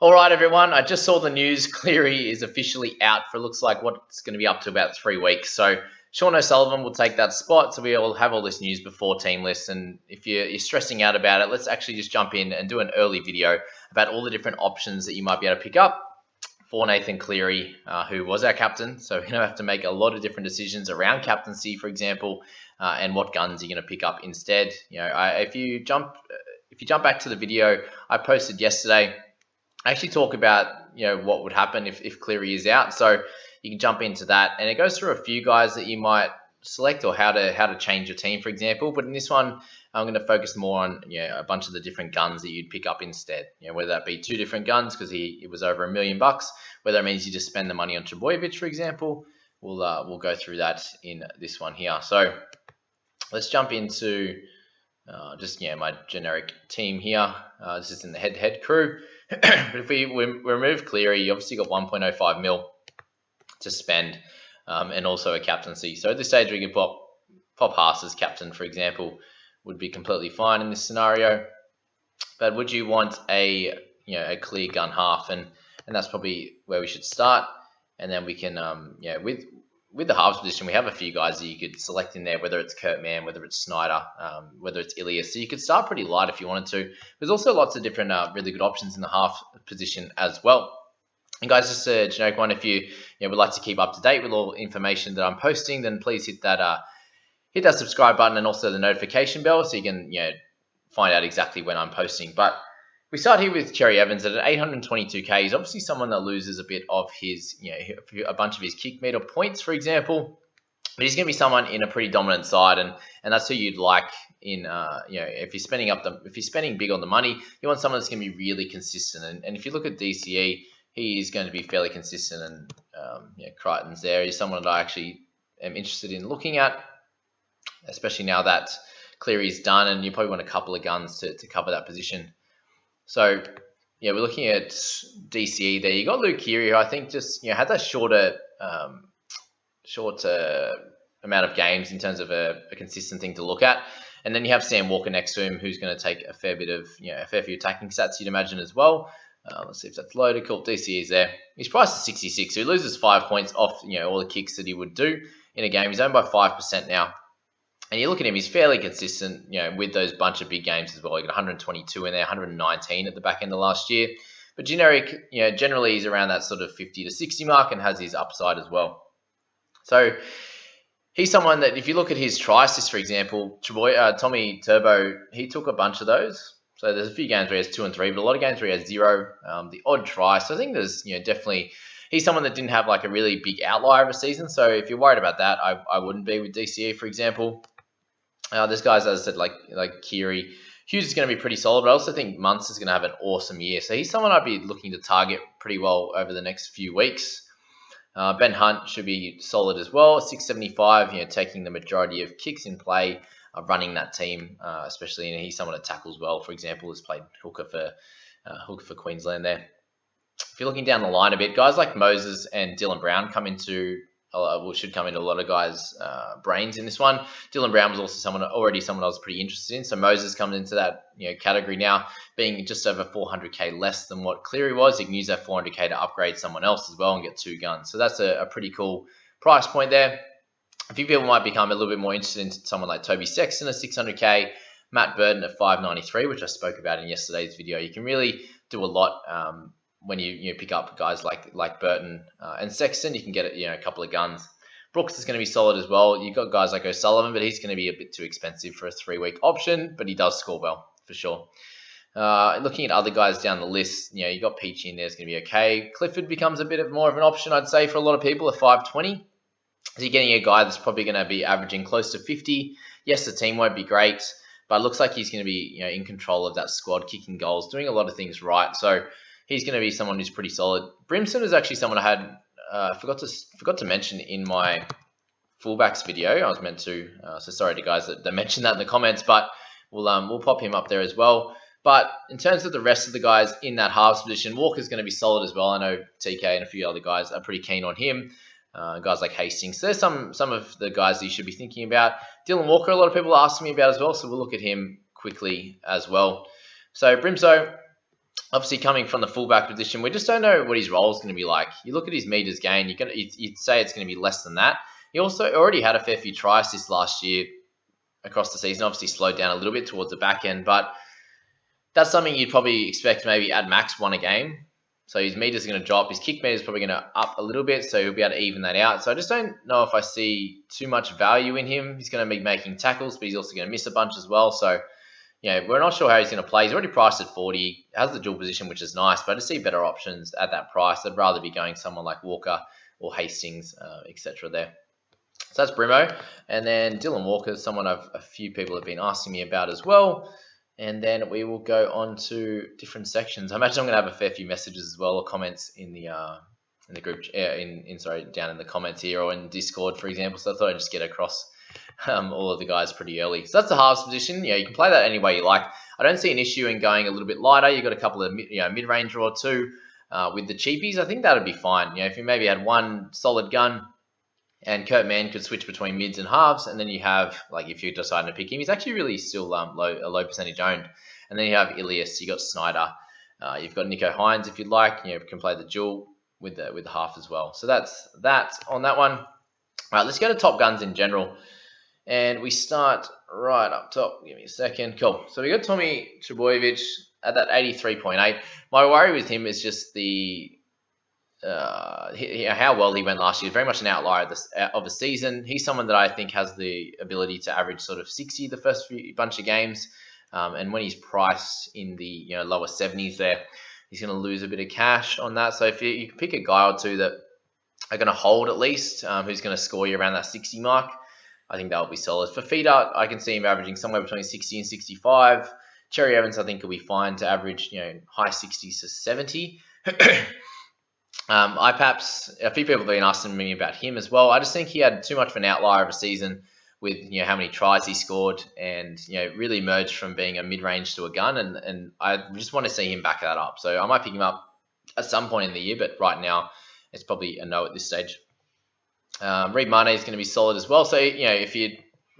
All right, everyone. I just saw the news. Cleary is officially out for looks like what's going to be up to about 3 weeks. So Sean O'Sullivan will take that spot. So we will have all this news before team lists. And if you're stressing out about it, let's actually just jump in and do an early video about all the different options that you might be able to pick up for Nathan Cleary, who was our captain. So we're going to have to make a lot of different decisions around captaincy, for example, and what guns you're going to pick up instead. If you jump back to the video I posted yesterday, I actually talk about what would happen if Cleary is out, so you can jump into that, and it goes through a few guys that you might select or how to change your team, for example. But in this one, I'm going to focus more on a bunch of the different guns that you'd pick up instead. Whether that be 2 different guns because it was over $1 million, whether that means you just spend the money on Chabovic, for example. We'll go through that in this one here. So let's jump into just my generic team here. This is in the head-to-head crew. But if we remove Cleary, you obviously got 1.05 mil to spend, and also a captaincy. So at this stage, we can pop Haas as captain, for example, would be completely fine in this scenario. But would you want a clear gun half, and that's probably where we should start. And then we can with the halves position, we have a few guys that you could select in there, whether it's Kurt Mann, whether it's Snyder, whether it's Ilias. So you could start pretty light if you wanted to. There's also lots of different really good options in the half position as well. And guys, just a generic one, if you would like to keep up to date with all information that I'm posting, then please hit that subscribe button and also the notification bell so you can find out exactly when I'm posting. But we start here with Cherry Evans at 822k. He's obviously someone that loses a bit of his, a bunch of his kick meter points, for example. But he's going to be someone in a pretty dominant side, and that's who you'd like in, if you're spending big on the money, you want someone that's going to be really consistent. And if you look at DCE, he is going to be fairly consistent. And Crichton's there. He's someone that I actually am interested in looking at, especially now that Cleary's done, and you probably want a couple of guns to cover that position. So, we're looking at DCE there. You got Luke Keary, who I think just had that short amount of games in terms of a consistent thing to look at. And then you have Sam Walker next to him, who's going to take a fair few attacking stats, you'd imagine, as well. Let's see if that's loaded. Cool, DCE is there. He's priced at 66, so he loses 5 points off all the kicks that he would do in a game. He's owned by 5% now. And you look at him, he's fairly consistent, with those bunch of big games as well. He got 122 in there, 119 at the back end of last year. But generally he's around that sort of 50 to 60 mark and has his upside as well. So he's someone that if you look at his try assist, for example, Tommy Turbo, he took a bunch of those. So there's a few games where he has 2 and 3, but a lot of games where he has 0, the odd try. So I think there's, definitely, he's someone that didn't have like a really big outlier of a season. So if you're worried about that, I wouldn't be with DCE, for example. There's guys, as I said, like Keary. Hughes is going to be pretty solid, but I also think Muntz is going to have an awesome year. So he's someone I'd be looking to target pretty well over the next few weeks. Ben Hunt should be solid as well. 675, taking the majority of kicks in play, running that team, especially. And he's someone that tackles well. For example, has played hooker for Queensland there. If you're looking down the line a bit, guys like Moses and Dylan Brown should come into a lot of guys' brains in this one. Dylan Brown was also someone I was pretty interested in. So Moses comes into that category now, being just over 400k less than what Cleary was. You can use that 400k to upgrade someone else as well and get 2 guns. So that's a pretty cool price point there. A few people might become a little bit more interested in someone like Toby Sexton at 600k, Matt Burton at 593, which I spoke about in yesterday's video. You can really do a lot when you pick up guys like Burton and Sexton. You can get a couple of guns. Brooks is going to be solid as well. You've got guys like O'Sullivan, but he's going to be a bit too expensive for a 3-week option, but he does score well for sure. Looking at other guys down the list, you got Peachy in there, is going to be okay. Clifford becomes a bit more of an option, I'd say, for a lot of people at 520. So you're getting a guy that's probably going to be averaging close to 50. Yes, the team won't be great, but it looks like he's going to be in control of that squad, kicking goals, doing a lot of things right. So he's going to be someone who's pretty solid. Brimson is actually someone I had forgot to mention in my fullbacks video. I was meant to, so sorry to guys that mentioned that in the comments, but we'll pop him up there as well. But in terms of the rest of the guys in that halves position, Walker's going to be solid as well. I know TK and a few other guys are pretty keen on him. Guys like Hastings. So there's some of the guys that you should be thinking about. Dylan Walker, a lot of people are asking me about as well, so we'll look at him quickly as well. So Brimso, Obviously, coming from the fullback position, we just don't know what his role is going to be like. You look at his meters gained, you'd say it's going to be less than that. He also already had a fair few try assists last year across the season. Obviously, slowed down a little bit towards the back end, but that's something you'd probably expect maybe at max 1 a game. So his meters are going to drop. His kick meter is probably going to up a little bit, so he'll be able to even that out. So I just don't know if I see too much value in him. He's going to be making tackles, but he's also going to miss a bunch as well. So we're not sure how he's going to play. He's already priced at 40, has the dual position, which is nice, but I just see better options at that price. I'd rather be going someone like Walker or Hastings, etc. there. So that's Brimo. And then Dylan Walker, someone a few people have been asking me about as well. And then we will go on to different sections. I imagine I'm going to have a fair few messages as well, or comments in the group, down in the comments here or in Discord, for example. So I thought I'd just get across all of the guys pretty early. So that's the halves position. You can play that any way you like. I don't see an issue in going a little bit lighter. You've got a couple of mid-ranger or two with the cheapies. I think that would be fine. If you maybe had one solid gun, and Kurt Mann could switch between mids and halves, and then you have, like, if you're deciding to pick him, he's actually really still a low percentage owned. And then you have Ilias, you got Snyder, you've got Nico Hines if you'd like. You can play the dual with the half as well. So that's that on that one. All right, let's go to top guns in general, and we start right up top. Give me a second. Cool. So we got Tommy Chabovic at that 83.8. My worry with him is just the how well he went last year. Very much an outlier of the season. He's someone that I think has the ability to average sort of 60 the first bunch of games, and when he's priced in the lower 70s there, he's going to lose a bit of cash on that. So if you can pick a guy or two that are going to hold at least, who's going to score you around that 60 mark, I think that would be solid. For feeder, I can see him averaging somewhere between 60 and 65. Cherry Evans, I think, will be fine to average high 60s to 70. IPAPS, a few people have been asking me about him as well. I just think he had too much of an outlier of a season with how many tries he scored, and really emerged from being a mid-range to a gun, and I just want to see him back that up. So I might pick him up at some point in the year, but right now it's probably a no at this stage. Reed Mane is going to be solid as well. So if you're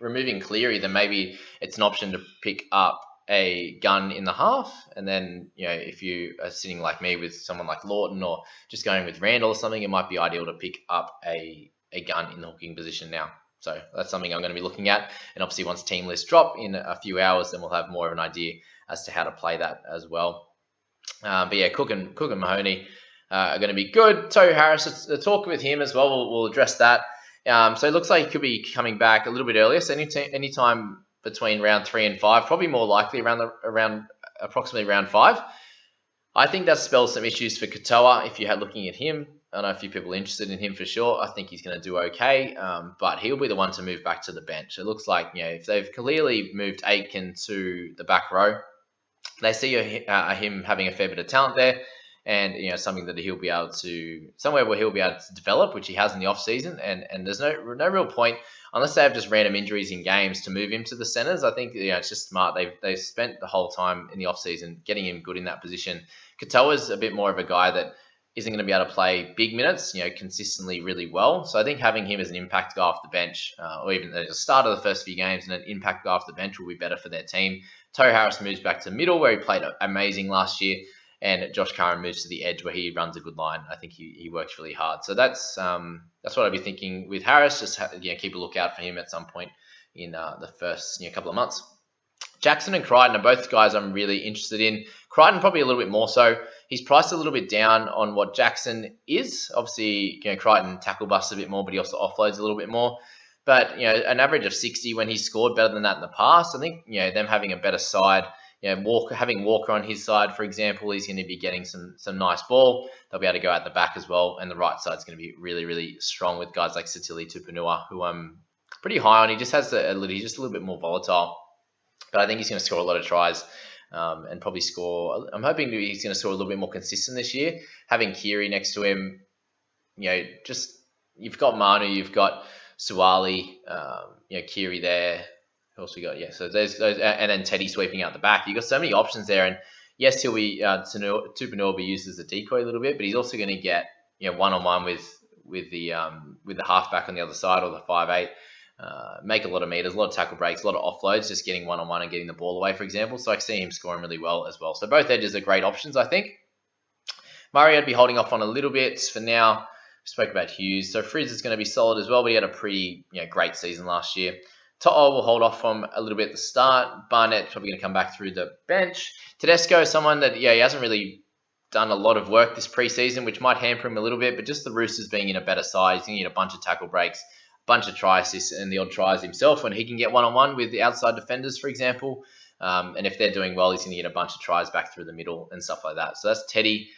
removing Cleary, then maybe it's an option to pick up a gun in the half, and then if you are sitting like me with someone like Lawton or just going with Randall or something, it might be ideal to pick up a gun in the hooking position now. So that's something I'm going to be looking at, and obviously once team lists drop in a few hours, then we'll have more of an idea as to how to play that as well. But yeah, Cook and Mahoney are going to be good. Tohu Harris, let's talk with him as well. We'll address that. So it looks like he could be coming back a little bit earlier. So anytime between round 3 and 5, probably more likely around approximately round 5. I think that spells some issues for Katoa if you're looking at him. I know a few people are interested in him for sure. I think he's going to do okay, but he'll be the one to move back to the bench. It looks like if they've clearly moved Aitken to the back row, they see him having a fair bit of talent there, and something that he'll be able to, somewhere where he'll be able to develop, which he has in the off season, and there's no real point, unless they have just random injuries in games, to move him to the centers. I think it's just smart. They've spent the whole time in the off season getting him good in that position. Katoa's a bit more of a guy that isn't going to be able to play big minutes, consistently really well. So I think having him as an impact guy off the bench, or even at the start of the first few games, and an impact guy off the bench will be better for their team. Tohu Harris moves back to middle, where he played amazing last year, and Josh Curran moves to the edge, where he runs a good line. I think he works really hard. So that's what I'd be thinking with Harris. Just keep a lookout for him at some point in the first couple of months. Jackson and Crichton are both guys I'm really interested in. Crichton probably a little bit more so. He's priced a little bit down on what Jackson is. Obviously, Crichton tackle busts a bit more, but he also offloads a little bit more. But an average of 60 when he's scored better than that in the past. I think them having a better side. Having Walker on his side, for example, he's going to be getting some nice ball. They'll be able to go out the back as well, and the right side's going to be really, really strong with guys like Satili Tupanua, who I'm pretty high on. He just has he's just a little bit more volatile, but I think he's going to score a lot of tries and probably score. I'm hoping he's going to score a little bit more consistent this year. Having Cleary next to him, you've got Manu, you've got Suwali, Cleary there. Who else we got? Yeah, so there's those, and then Teddy sweeping out the back. You've got so many options there, and yes, he'll be Tupanua will be used as a decoy a little bit, but he's also going to get one-on-one with the halfback on the other side, or the 5'8", make a lot of meters, a lot of tackle breaks, a lot of offloads, just getting one-on-one and getting the ball away, for example. So I see him scoring really well as well. So both edges are great options, I think. Murray, I'd be holding off on a little bit for now. We spoke about Hughes. So Frizz is going to be solid as well, but he had a pretty great season last year. To'o will hold off from a little bit at the start. Barnett's probably going to come back through the bench. Tedesco is someone that, he hasn't really done a lot of work this preseason, which might hamper him a little bit, but just the Roosters being in a better side, he's going to get a bunch of tackle breaks, a bunch of try assists, and the odd tries himself when he can get one-on-one with the outside defenders, for example. And if they're doing well, he's going to get a bunch of tries back through the middle and stuff like that. So that's Teddy.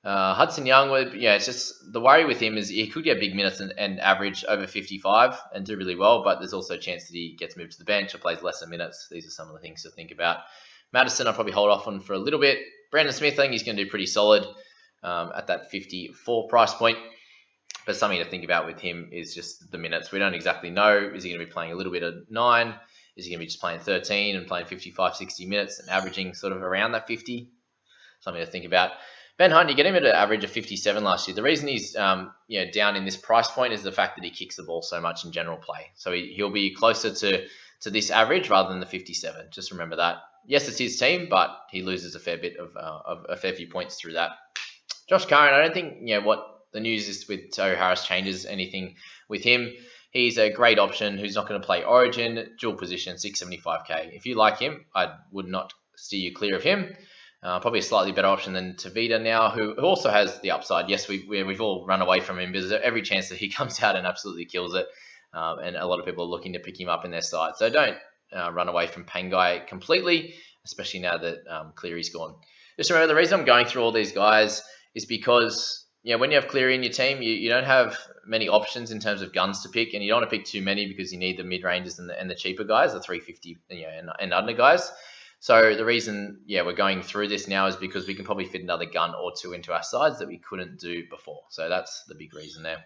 Hudson Young, it's just the worry with him is he could get big minutes and average over 55 and do really well, but there's also a chance that he gets moved to the bench or plays lesser minutes. These are some of the things to think about. Madison, I'll probably hold off on for a little bit. Brandon Smith, I think he's going to do pretty solid at that 54 price point. But something to think about with him is just the minutes. We don't exactly know. Is he going to be playing a little bit of 9? Is he going to be just playing 13 and playing 55, 60 minutes and averaging sort of around that 50? Something to think about. Ben Hunt, you get him at an average of 57 last year. The reason he's down in this price point is the fact that he kicks the ball so much in general play. So he'll be closer to this average rather than the 57. Just remember that. Yes, it's his team, but he loses a fair bit of a fair few points through that. Josh Curran, I don't think what the news is with Tohu Harris changes anything with him. He's a great option who's not going to play Origin, dual position, 675k. If you like him, I would not steer you clear of him. Probably a slightly better option than Tavita now, who also has the upside. Yes, we've all run away from him, but there's every chance that he comes out and absolutely kills it. And a lot of people are looking to pick him up in their side. So don't run away from Pangai completely, especially now that Cleary's gone. Just remember, the reason I'm going through all these guys is because when you have Cleary in your team, you don't have many options in terms of guns to pick, and you don't want to pick too many because you need the mid-rangers and the cheaper guys, the 350 and under guys. So the reason, we're going through this now is because we can probably fit another gun or two into our sides that we couldn't do before. So that's the big reason there.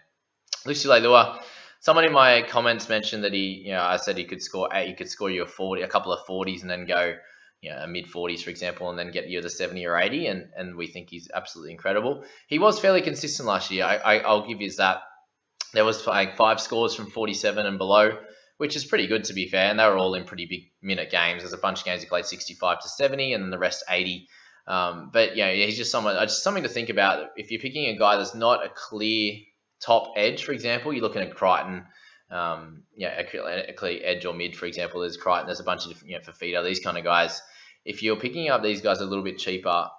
Lucy Leilua, someone in my comments mentioned that I said he could score you a couple of 40s and then go, a mid 40s, for example, and then get you the 70 or 80. And we think he's absolutely incredible. He was fairly consistent last year. I'll give you that. There was like 5 scores from 47 and below, which is pretty good to be fair, and they were all in pretty big minute games. There's a bunch of games he played 65 to 70, and then the rest 80. But he's just something to think about. If you're picking a guy that's not a clear top edge, for example, you're looking at Crichton, a clear edge or mid, for example. There's Crichton, there's a bunch of different, Fafita, these kind of guys. If you're picking up these guys a little bit cheaper,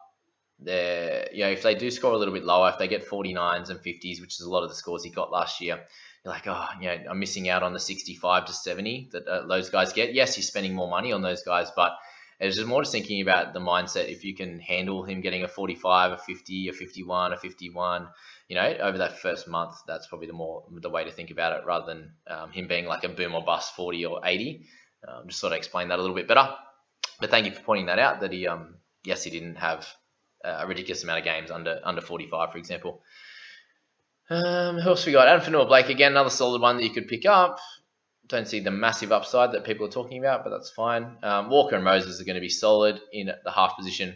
if they do score a little bit lower, if they get 49s and 50s, which is a lot of the scores he got last year, you're like, I'm missing out on the 65 to 70 that those guys get. Yes, you're spending more money on those guys, but it's just more just thinking about the mindset. If you can handle him getting a 45, a 50, a 51, a 51, over that first month, that's probably the way to think about it, rather than him being like a boom or bust 40 or 80. Just sort of explain that a little bit better. But thank you for pointing that out, that he didn't have a ridiculous amount of games under 45, for example. Who else we got? Adam Fanua-Blake, again, another solid one that you could pick up. Don't see the massive upside that people are talking about, but that's fine. Walker and Moses are going to be solid in the half position.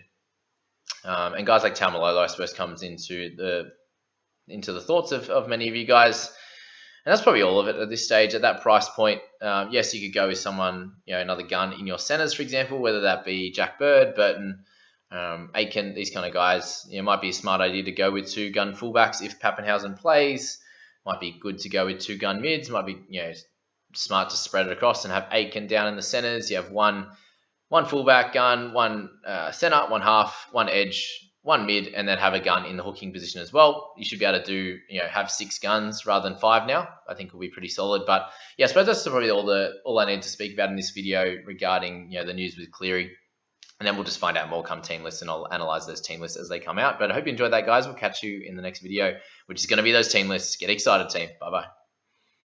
And guys like Taumalolo, I suppose, comes into the thoughts of many of you guys. And that's probably all of it at this stage. At that price point, yes, you could go with someone, another gun in your centers, for example, whether that be Jack Bird, Burton, Aiken, these kind of guys. It might be a smart idea to go with 2 gun fullbacks if Pappenhausen plays. Might be good to go with 2 gun mids. Might be smart to spread it across and have Aiken down in the centers. You have one fullback gun, one center, one half, one edge, one mid, and then have a gun in the hooking position as well. You should be able to do have 6 guns rather than 5 now. I think will be pretty solid. But I suppose that's probably all I need to speak about in this video regarding the news with Cleary. And then we'll just find out more come team lists, and I'll analyze those team lists as they come out. But I hope you enjoyed that, guys. We'll catch you in the next video, which is going to be those team lists. Get excited, team. Bye-bye.